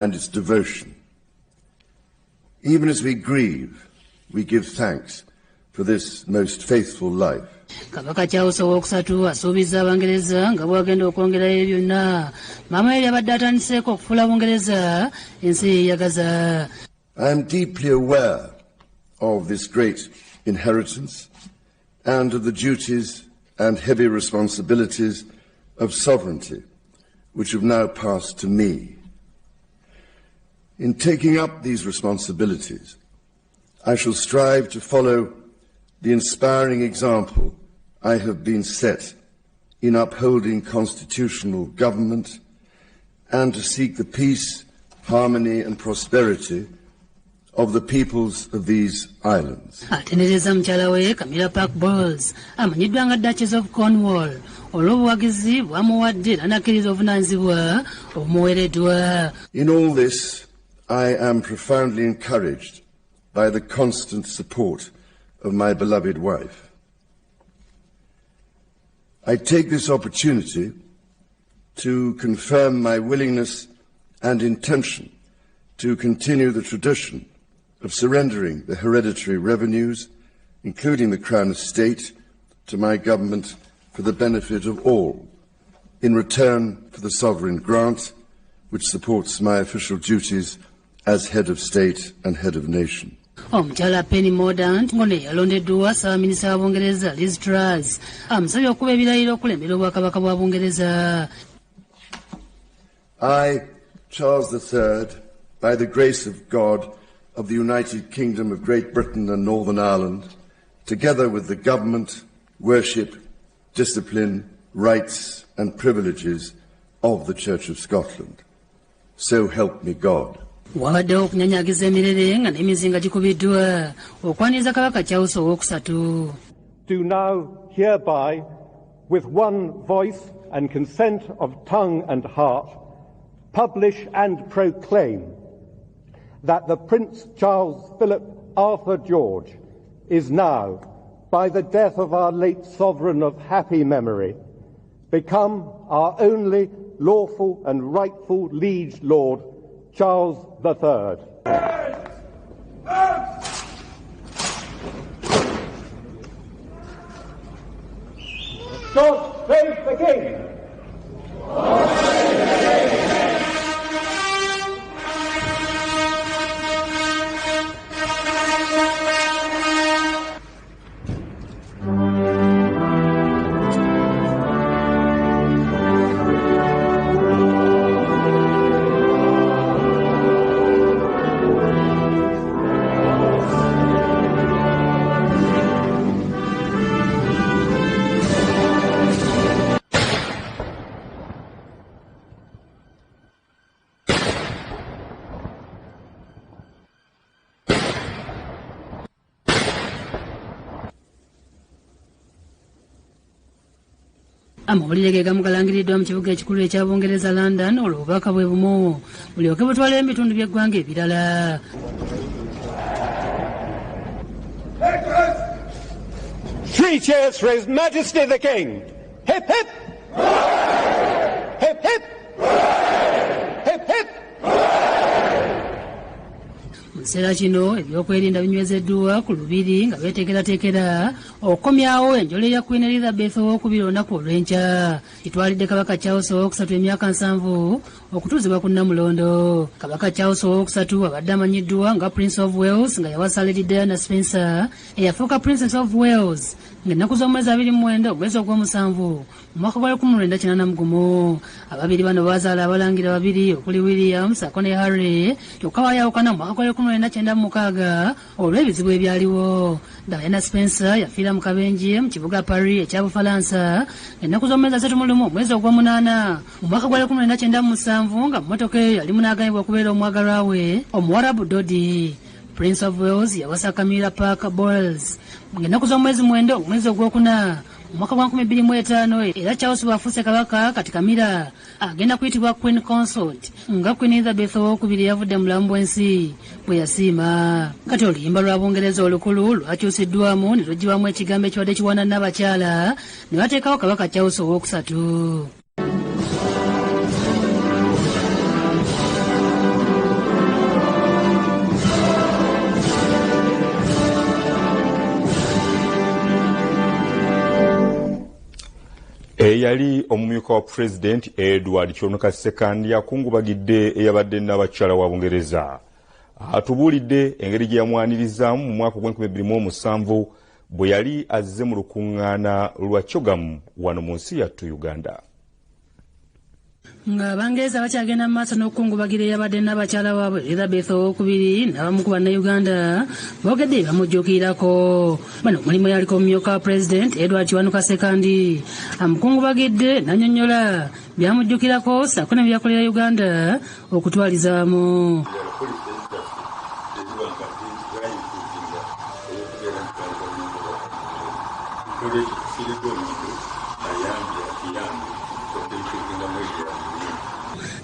and its devotion. Even as we grieve, we give thanks for this most faithful life. Kabaka Charles owokusatu asuubiza Bungereza nga bwagenda okwongerayo byonna maama yali abadde atandiseeko okufuula Bungereza ensi yeeyagaza. I am deeply aware of this great inheritance and of the duties and heavy responsibilities of sovereignty which have now passed to me. In taking up these responsibilities, I shall strive to follow the inspiring example I have been set in upholding constitutional government and to seek the peace, harmony and prosperity of the peoples of these islands. Atendereza mukyala we Camilla Park Bowles amanyiddwa nga Duchess of Cornwall olw'obuwagizi bwamuwadde n'anakkiriza obuvunaanyizibwa obumuweereddwa. In all this, I am profoundly encouraged by the constant support of my beloved wife. I take this opportunity to confirm my willingness and intention to continue the tradition of surrendering the hereditary revenues, including the Crown Estate, to my government for the benefit of all, in return for the sovereign grant which supports my official duties as head of state and head of nation. Omukyala Penny Mordaunt ng'ono yalondeddwa Ssaabaminisita wa Bungereza Liz Truss amusabye okuba ebirayiro okulembera obwakabaka bwa Bungereza. I, Charles III, by the grace of God of the United Kingdom of Great Britain and Northern Ireland, together with the government, worship, discipline, rights and privileges of the Church of Scotland. So help me God. Wawaddewo okunyanyagiza emirere nga n'emizinga gikubiddwa okwaniriza Kabaka Charles II. Do now hereby, with one voice and consent of tongue and heart, publish and proclaim that the Prince Charles Philip Arthur George is now, by the death of our late sovereign of happy memory, become our only lawful and rightful liege lord, Charles III. God save the King! Amawulire ge gamu galangiriddwa mu kibuga ekikulu ekya Bungereza London olw'obubaka bwe bumu bulyoke butwala ebitundu by'eggwanga ebirala. Three cheers for His Majesty the King. Hip hip! Hip hip! Hip hip! Mu kiseera kino ebyokwerinda binywezeddwa ku lubiri nga beeteekerateekera okukomyawo enjolo ya Queen Elizabeth II olunaku olw'enkya. Kitwalidde Kabaka Charles II emyaka 7 okutuuzibwa ku Nnamulondo. Kabaka Charles II abadde amanyiddwa nga Prince of Wales nga yawasa Lady Diana Spencer eyafuuka Princess of Wales ng'ennaku z'omwezi 29 omwezi ogw'omusanvu mu mwaka gwa 1981. Ababiri bano bazaala abalangira babiri okuli William ssaako ne Harry kyokka baayawukana mu mwaka gwa 1996 olw'ebizibu ebyaliwo. Diana Spencer yafiira mu kabenje mu kibuga Paris ekya Bufalansa ennaku z'omwezi 31 omwezi ogw'omunaana mu mwaka gwa 1997 nga mmotoka eyo yali munaaganyibwa okubeera omwagalwa we Omuwarabu Dodi. Prince of Wales yawasa Camilla Park Bowles ng'ennaku z'omwezi 9 omwezi ogwokuna mu mwaka gwa 2005 era Charles bw'afuuse kabaka kati Camilla agenda kuyitibwa Queen Consort nga Queen Elizabeth II yavudde mu bulamu bw'ensi bwe yasiima. Kati oluyimba lwa Bungereza olukulu lwakyusiddwamu ne luggyibwamu ekigambo ekibadde kiwaana n'abakyala ne bateekawo Kabaka Charles II. eyali omumyuka wa President Edward Kyonoka Sekandi akungubagidde eyabadde n'abakyala wa Bungereza. Atubuulidde engeri gye yamwanirizaamu mu mwaka gw'2007 bwe yali azze mu lukuŋŋaana lwa Kyogamu wano mu nsi yattu Uganda. Nga Abangereza bakyagenda mu maaso n'okukungubagira eyabadde n'abakyala waabwe Elizabeth II n'abamu ku bannayuganda boogedde bamujjuukirako. Bano mulimu yaliko omumyuka wa President Edward Kyonoka Sekandi amukungubagidde n'annyonnyola byamujjuukirako ssaako ne byakolera Uganda okutwalizaamu.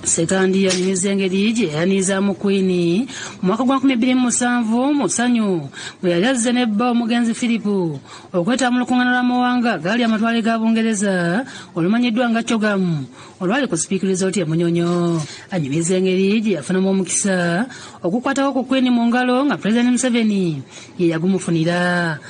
Sekandi yanyumiza engeri gye yayanirizaamu Queen mu mwaka gwa 2007 mu ssanyu bwe yali azze ne bba omugenzi Philip okwetaba mu lukuŋŋaana lw'amawanga gaali amatwale ga Bungereza olumanyiddwa nga Kyogamu olwali ku sipiikiriza oti Munyonyo. Anyumiza engeri gye yafunamu omukisa okukwatako ku Queen mu ngalo nga President Museveni ye yagumufunira.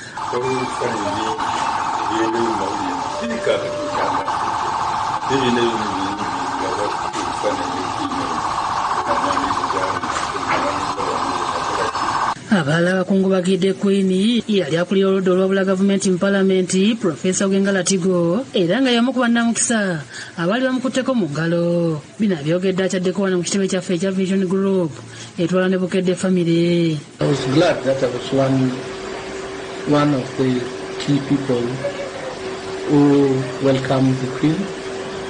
Abalala bakungubagidde Queen yali akulira oludda olwabula gavumenti mu palamenti Profesa Ogengala Tigo era nga y'omu ku bannamukisa abaali bamukutteko mu ngalo. Bino abyogedde akyaddeko wano mu kitebe kyaffe ekya Vision Group etwala ne Bukedde Family. I was glad that I was one of the key people who welcomed the Queen,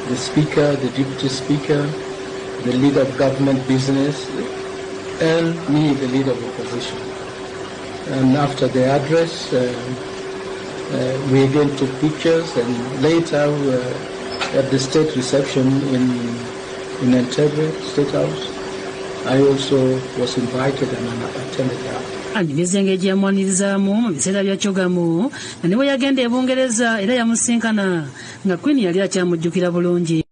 the Speaker, the Deputy Speaker, the leader of government business, and me, the leader of opposition. And after the address, we again took pictures, and later at the state reception in Entebbe State House, I also was invited and I attended that. Anyumiza engeri gye yamwanirizaamu mu biseera bya Kyogamu nga ne bwe yagenda e Bungereza era yamusinkana nga Queen yali akyamujjukira bulungi.